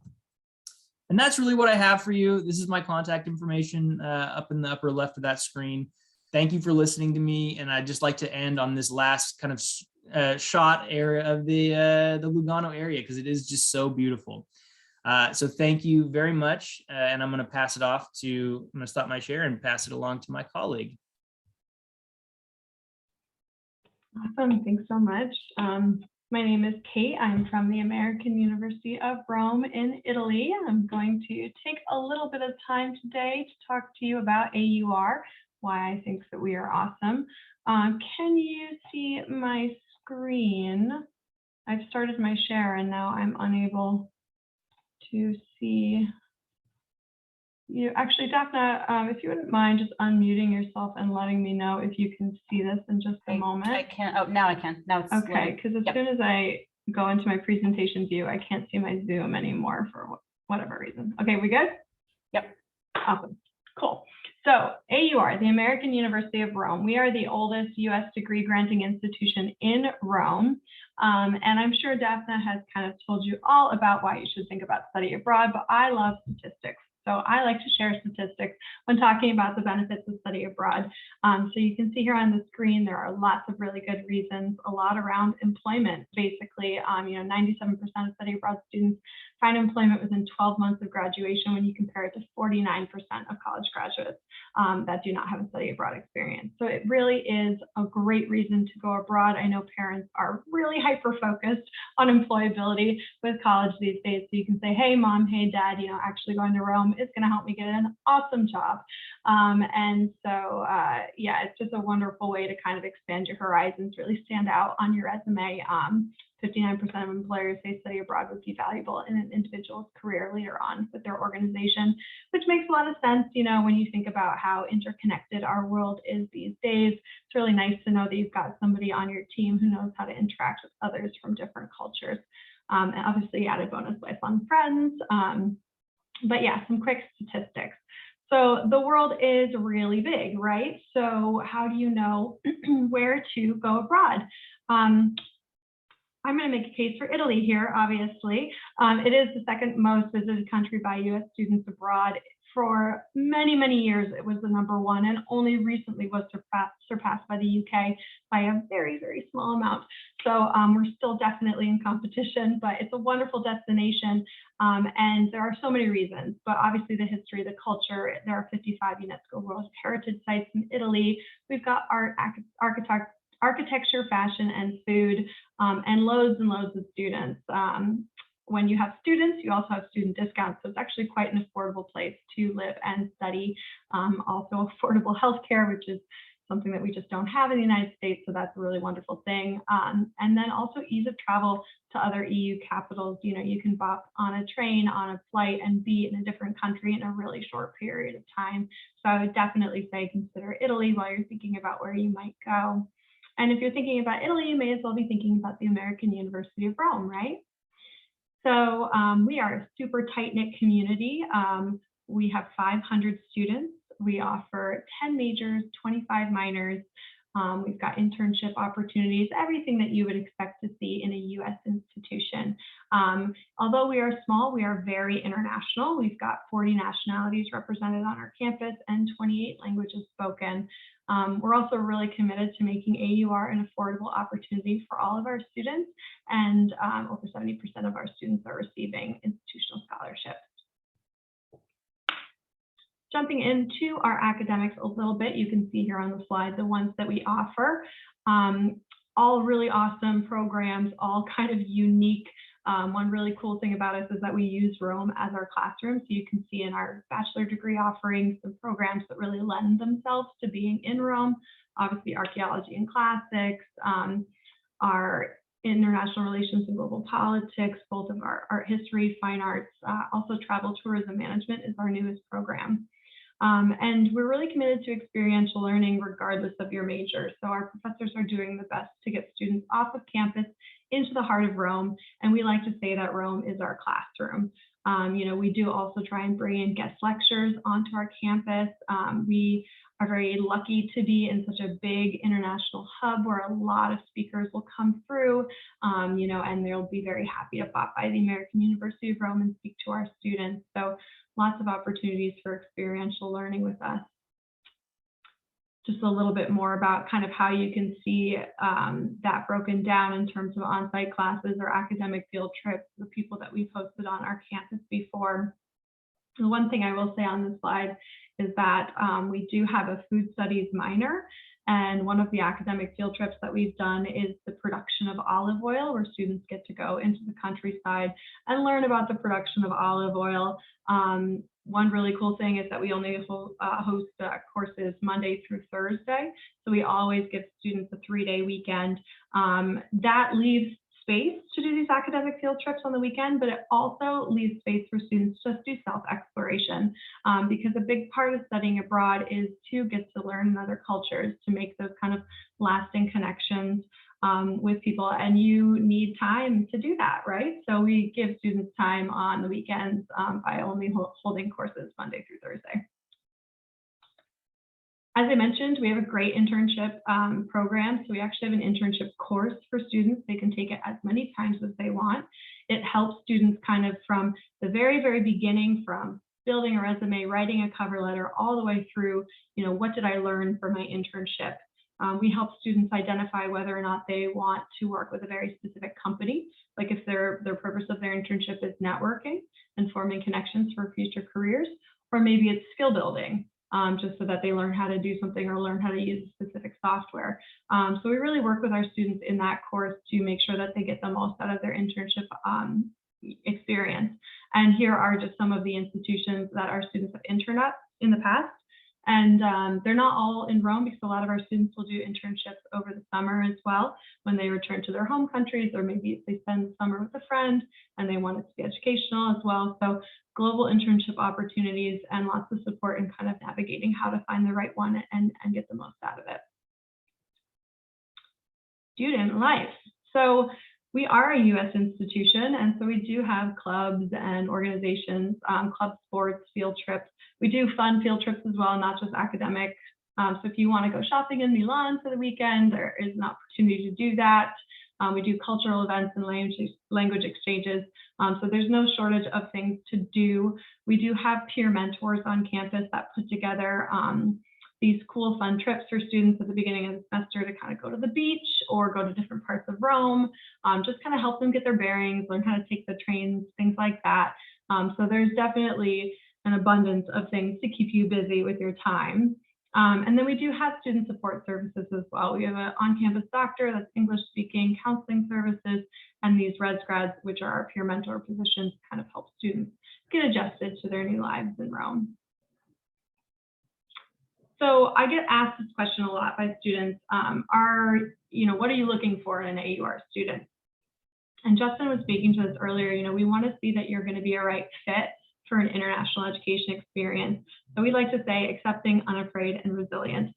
And that's really what I have for you. This is my contact information up in the upper left of that screen. Thank you for listening to me. And I'd just like to end on this last kind of shot area of the Lugano area, because it is just so beautiful. So thank you very much. And I'm going to pass it off to, I'm going to stop my share and pass it along to my colleague. Awesome. Thanks so much. My name is Kate. I'm from the American University of Rome in Italy. I'm going to take a little bit of time today to talk to you about AUR, why I think that we are awesome. Can you see my screen? I've started my share and now I'm unable to see you. Actually, Daphna, if you wouldn't mind just unmuting yourself and letting me know if you can see this in just a moment. I can't. Oh, now I can. Now it's okay, because as soon as I go into my presentation view, I can't see my Zoom anymore for whatever reason. Okay, we good? Yep. Awesome. Cool. So AUR, the American University of Rome, we are the oldest U.S. degree granting institution in Rome. And I'm sure Daphna has kind of told you all about why you should think about study abroad, but I love statistics. So I like to share statistics when talking about the benefits of study abroad. So you can see here on the screen, there are lots of really good reasons, a lot around employment. Basically, 97% of study abroad students find employment within 12 months of graduation when you compare it to 49% of college graduates that do not have a study abroad experience. So it really is a great reason to go abroad. I know parents are really hyper-focused on employability with college these days. So you can say, hey, mom, hey, dad, actually going to Rome is going to help me get an awesome job. And so, yeah, it's just a wonderful way to kind of expand your horizons, really stand out on your resume. 59% of employers say study abroad would be valuable in an individual's career later on with their organization, which makes a lot of sense, when you think about how interconnected our world is these days. It's really nice to know that you've got somebody on your team who knows how to interact with others from different cultures. And obviously added bonus, lifelong friends. But yeah, some quick statistics. So the world is really big, right? So how do you know where to go abroad? I'm going to make a case for Italy here, obviously. It is the second most visited country by US students abroad. For many, many years, it was the #1 and only recently was surpassed by the UK by a very, very small amount. So we're still definitely in competition, but it's a wonderful destination. And there are so many reasons, but obviously the history, the culture, there are 55 UNESCO World Heritage Sites in Italy. We've got art, architecture, fashion, and food, and loads of students. When you have students, you also have student discounts. So it's actually quite an affordable place to live and study. Also affordable healthcare, which is something that we just don't have in the United States. So that's a really wonderful thing. And then also ease of travel to other EU capitals. You can bop on a train, on a flight, and be in a different country in a really short period of time. So I would definitely say consider Italy while you're thinking about where you might go. And if you're thinking about Italy, you may as well be thinking about the American University of Rome, right? So we are a super tight-knit community. We have 500 students. We offer 10 majors, 25 minors. We've got internship opportunities, everything that you would expect to see in a US institution. Although we are small, we are very international. We've got 40 nationalities represented on our campus and 28 languages spoken. We're also really committed to making AUR an affordable opportunity for all of our students, and over 70% of our students are receiving institutional scholarships. Jumping into our academics a little bit, you can see here on the slide the ones that we offer. All really awesome programs, all kind of unique. One really cool thing about us is that we use Rome as our classroom. So you can see in our bachelor degree offerings some programs that really lend themselves to being in Rome. Obviously, archaeology and classics, our international relations and global politics, both of our art history, fine arts, also travel tourism management is our newest program. And we're really committed to experiential learning regardless of your major. So our professors are doing the best to get students off of campus into the heart of Rome. And we like to say that Rome is our classroom. We do also try and bring in guest lectures onto our campus. We are very lucky to be in such a big international hub where a lot of speakers will come through, and they'll be very happy to pop by the American University of Rome and speak to our students. So lots of opportunities for experiential learning with us. Just a little bit more about kind of how you can see that broken down in terms of on-site classes or academic field trips, the people that we've hosted on our campus before. The one thing I will say on this slide is that we do have a food studies minor, and one of the academic field trips that we've done is the production of olive oil, where students get to go into the countryside and learn about the production of olive oil. One really cool thing is that we only host courses Monday through Thursday. So we always give students a 3-day weekend. That leaves space to do these academic field trips on the weekend, but it also leaves space for students to just do self-exploration, because a big part of studying abroad is to get to learn other cultures, to make those kind of lasting connections with people, and you need time to do that, right? So we give students time on the weekends by only holding courses Monday through Thursday. As I mentioned, we have a great internship program. So we actually have an internship course for students. They can take it as many times as they want. It helps students kind of from the very, very beginning, from building a resume, writing a cover letter, all the way through, what did I learn for my internship? We help students identify whether or not they want to work with a very specific company, like if their purpose of their internship is networking and forming connections for future careers, or maybe it's skill building, just so that they learn how to do something or learn how to use a specific software. So we really work with our students in that course to make sure that they get the most out of their internship experience. And here are just some of the institutions that our students have interned at in the past. And they're not all in Rome, because a lot of our students will do internships over the summer as well when they return to their home countries, or maybe if they spend the summer with a friend and they want it to be educational as well. So global internship opportunities and lots of support in kind of navigating how to find the right one and get the most out of it. Student life. So we are a U.S. institution, and so we do have clubs and organizations, club sports, field trips. We do fun field trips as well, not just academic. So if you want to go shopping in Milan for the weekend, there is an opportunity to do that. We do cultural events and language exchanges. So there's no shortage of things to do. We do have peer mentors on campus that put together these cool, fun trips for students at the beginning of the semester to kind of go to the beach or go to different parts of Rome, just kind of help them get their bearings, learn how to take the trains, things like that. So there's definitely an abundance of things to keep you busy with your time. And then we do have student support services as well. We have an on-campus doctor that's English speaking, counseling services, and these res grads, which are our peer mentor positions, kind of help students get adjusted to their new lives in Rome. So I get asked this question a lot by students, what are you looking for in an AUR student? And Justin was speaking to us earlier, we want to see that you're going to be a right fit for an international education experience. So we like to say accepting, unafraid, and resilient.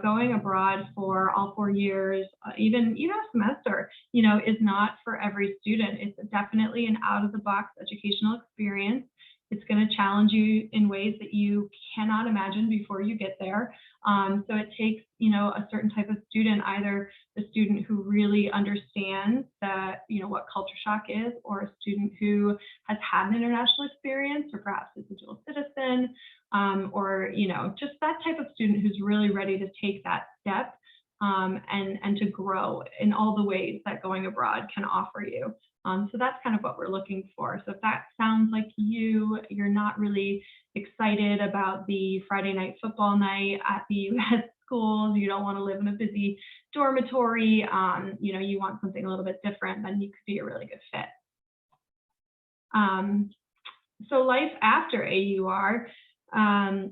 Going abroad for all 4 years, even a semester, is not for every student. It's definitely an out-of-the-box educational experience. It's going to challenge you in ways that you cannot imagine before you get there. So it takes, a certain type of student, either the student who really understands that, what culture shock is, or a student who has had an international experience, or perhaps is a dual citizen, or, just that type of student who's really ready to take that step and to grow in all the ways that going abroad can offer you. So that's kind of what we're looking for. So if that sounds like you're not really excited about the Friday night football night at the U.S. schools, you don't want to live in a busy dormitory, you want something a little bit different, then you could be a really good fit. So life after AUR,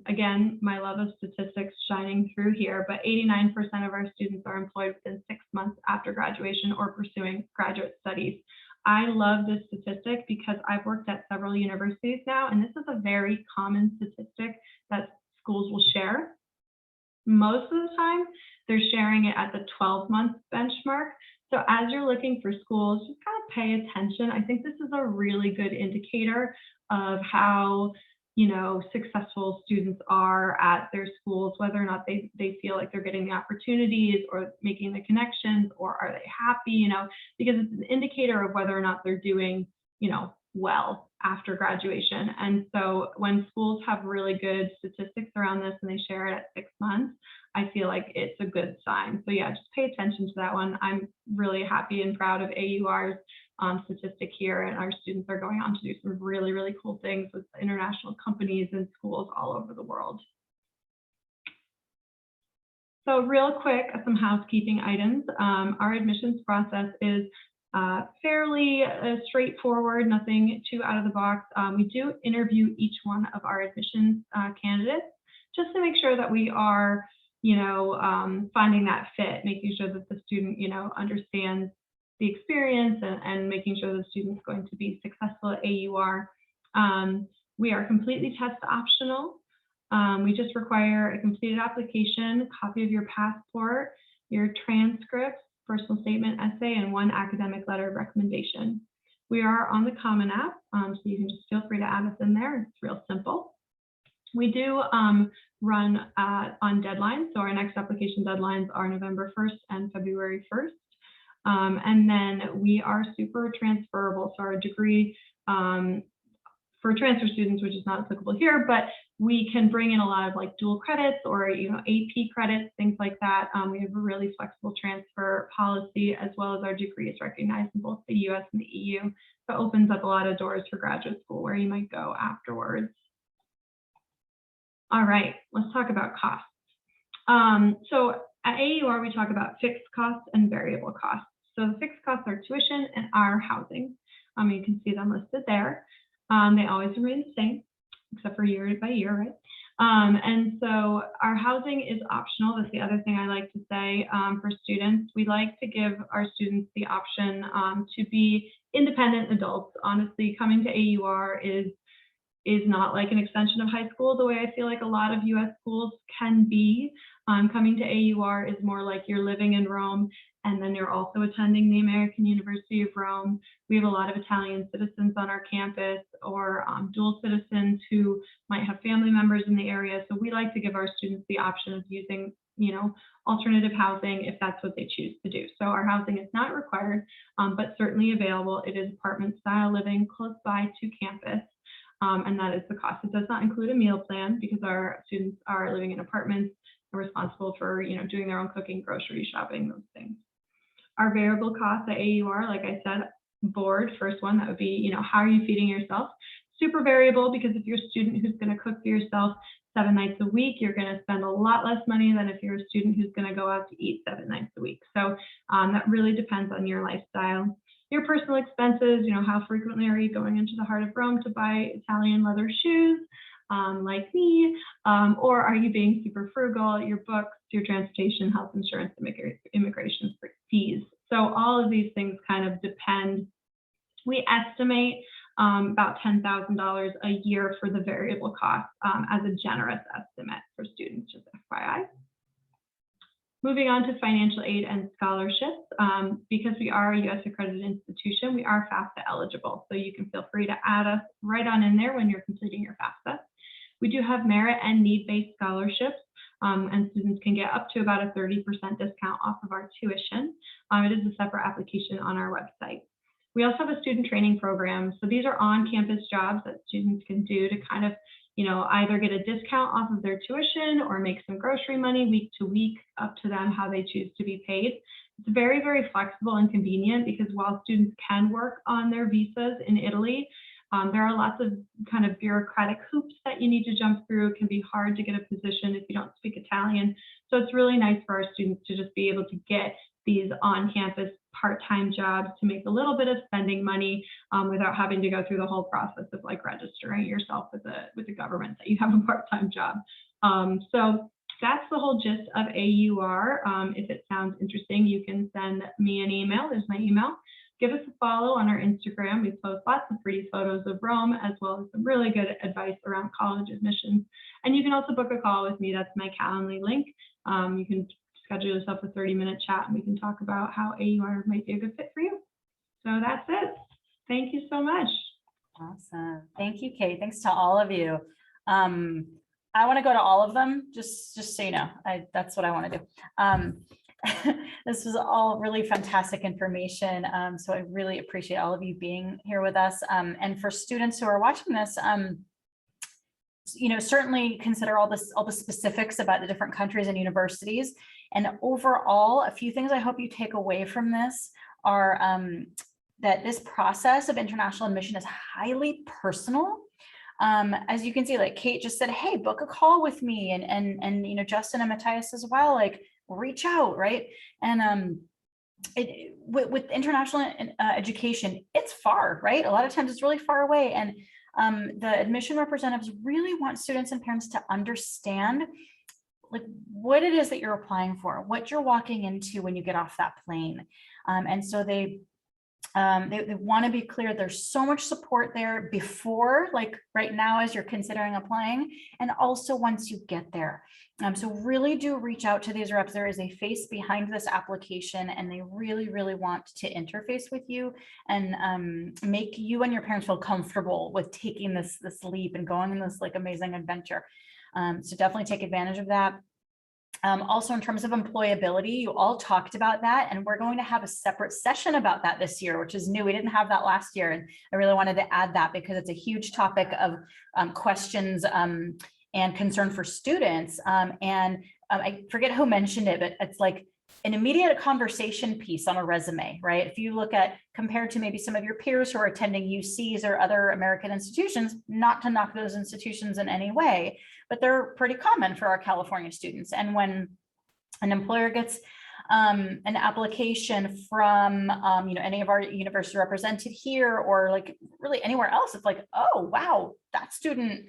again, my love of statistics shining through here, but 89% of our students are employed within 6 months after graduation or pursuing graduate studies. I love this statistic because I've worked at several universities now, and this is a very common statistic that schools will share. Most of the time, they're sharing it at the 12-month benchmark. So as you're looking for schools, just kind of pay attention. I think this is a really good indicator of how successful students are at their schools, whether or not they feel like they're getting the opportunities or making the connections, or are they happy, because it's an indicator of whether or not they're doing, well after graduation. And so when schools have really good statistics around this and they share it at 6 months, I feel like it's a good sign. So yeah, just pay attention to that one. I'm really happy and proud of AUR's statistic here, and our students are going on to do some really, really cool things with international companies and schools all over the world. So real quick, some housekeeping items. Our admissions process is fairly straightforward, nothing too out of the box. We do interview each one of our admissions candidates just to make sure that we are, finding that fit, making sure that the student, understands the experience and making sure the student's going to be successful at AUR. We are completely test optional. We just require a completed application, a copy of your passport, your transcripts, personal statement, essay, and 1 academic letter of recommendation. We are on the Common App, so you can just feel free to add us in there. It's real simple. We do run on deadlines, so our next application deadlines are November 1st and February 1st. And then we are super transferable. So our degree for transfer students, which is not applicable here, but We can bring in a lot of like dual credits or, AP credits, things like that. We have a really flexible transfer policy, as well as our degree is recognized in both the US and the EU. So it opens up a lot of doors for graduate school where you might go afterwards. All right, let's talk about costs. So at AUR, we talk about fixed costs and variable costs. So the fixed costs are tuition and our housing. You can see them listed there. They always remain the same, except for year by year, right? And so our housing is optional. That's the other thing I like to say for students. We like to give our students the option to be independent adults. Honestly, coming to AUR is not like an extension of high school the way I feel like a lot of US schools can be. Coming to AUR is more like you're living in Rome, and then you're also attending the American University of Rome. We have a lot of Italian citizens on our campus, or dual citizens who might have family members in the area. So we like to give our students the option of using, alternative housing if that's what they choose to do. So our housing is not required, but certainly available. It is apartment style living close by to campus. And that is the cost. It does not include a meal plan because our students are living in apartments and responsible for, doing their own cooking, grocery shopping, those things. Our variable costs at AUR, like I said, board, first one, that would be, how are you feeding yourself? Super variable, because if you're a student who's going to cook for yourself 7 nights a week, you're going to spend a lot less money than if you're a student who's going to go out to eat 7 nights a week. So that really depends on your lifestyle. Your personal expenses, how frequently are you going into the heart of Rome to buy Italian leather shoes, like me, or are you being super frugal? Your books, your transportation, health insurance, immigration fees. So all of these things kind of depend. We estimate about $10,000 a year for the variable costs as a generous estimate for students, just FYI. Moving on to financial aid and scholarships, because we are a US accredited institution, we are FAFSA eligible. So you can feel free to add us right on in there when you're completing your FAFSA. We do have merit and need-based scholarships, and students can get up to about a 30% discount off of our tuition. It is a separate application on our website. We also have a student training program. So these are on-campus jobs that students can do to kind of, either get a discount off of their tuition or make some grocery money week to week, up to them how they choose to be paid. It's very, very flexible and convenient, because while students can work on their visas in Italy, there are lots of kind of bureaucratic hoops that you need to jump through. It can be hard to get a position if you don't speak Italian. So it's really nice for our students to just be able to get these on-campus part-time jobs to make a little bit of spending money without having to go through the whole process of like registering yourself with the government that you have a part-time job. So that's the whole gist of AUR. If it sounds interesting, you can send me an email. There's my email. Give us a follow on our Instagram. We post lots of pretty photos of Rome, as well as some really good advice around college admissions. And you can also book a call with me. That's my Calendly link. You can schedule yourself a 30-minute chat, and we can talk about how AUR might be a good fit for you. So that's it. Thank you so much. Awesome. Thank you, Kate. Thanks to all of you. I want to go to all of them, just so you know. That's what I want to do. This was all really fantastic information. So I really appreciate all of you being here with us. And for students who are watching this, certainly consider all the specifics about the different countries and universities. And overall, a few things I hope you take away from this are that this process of international admission is highly personal. As you can see, like Kate just said, hey, book a call with me, and Justin and Matthias as well, like reach out, right? And with international education, it's far, right? A lot of times it's really far away, and the admission representatives really want students and parents to understand like what it is that you're applying for, what you're walking into when you get off that plane. And so they want to be clear there's so much support there before, like right now as you're considering applying, and also once you get there. So really do reach out to these reps. There is a face behind this application, and they really, really want to interface with you and make you and your parents feel comfortable with taking this leap and going on this like amazing adventure. So definitely take advantage of that. Also, in terms of employability, you all talked about that, and we're going to have a separate session about that this year, which is new. We didn't have that last year, and I really wanted to add that because it's a huge topic of questions and concern for students. I forget who mentioned it, but it's like an immediate conversation piece on a resume, right? If you look at, compared to maybe some of your peers who are attending UCs or other American institutions, not to knock those institutions in any way, but they're pretty common for our California students. And when an employer gets an application from any of our universities represented here, or like really anywhere else, it's like, oh wow, that student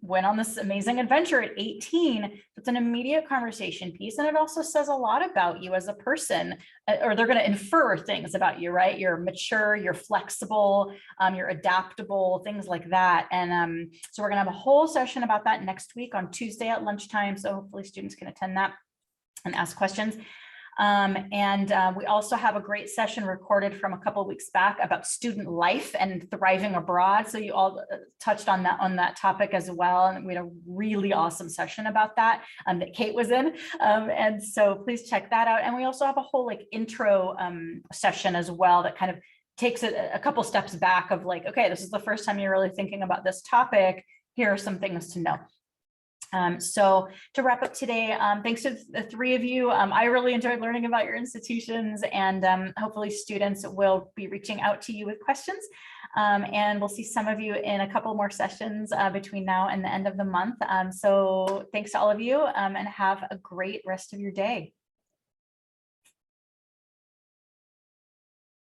went on this amazing adventure at 18. It's an immediate conversation piece, and it also says a lot about you as a person, or they're going to infer things about you, right? You're mature, you're flexible, you're adaptable, things like that. And so we're going to have a whole session about that next week on Tuesday at lunchtime, so hopefully students can attend that and ask questions. We also have a great session recorded from a couple of weeks back about student life and thriving abroad. So you all touched on that topic as well. And we had a really awesome session about that that Kate was in. And so please check that out. And we also have a whole like intro session as well that kind of takes it a couple steps back of like, okay, this is the first time you're really thinking about this topic. Here are some things to know. So to wrap up today, thanks to the three of you. I really enjoyed learning about your institutions, and hopefully students will be reaching out to you with questions. And we'll see some of you in a couple more sessions between now and the end of the month. So thanks to all of you, and have a great rest of your day.